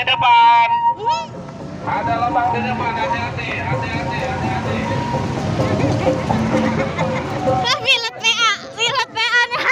depan. Ada lubang di depan, hati-hati, hati-hati, hati-hati. Pilot PA nih.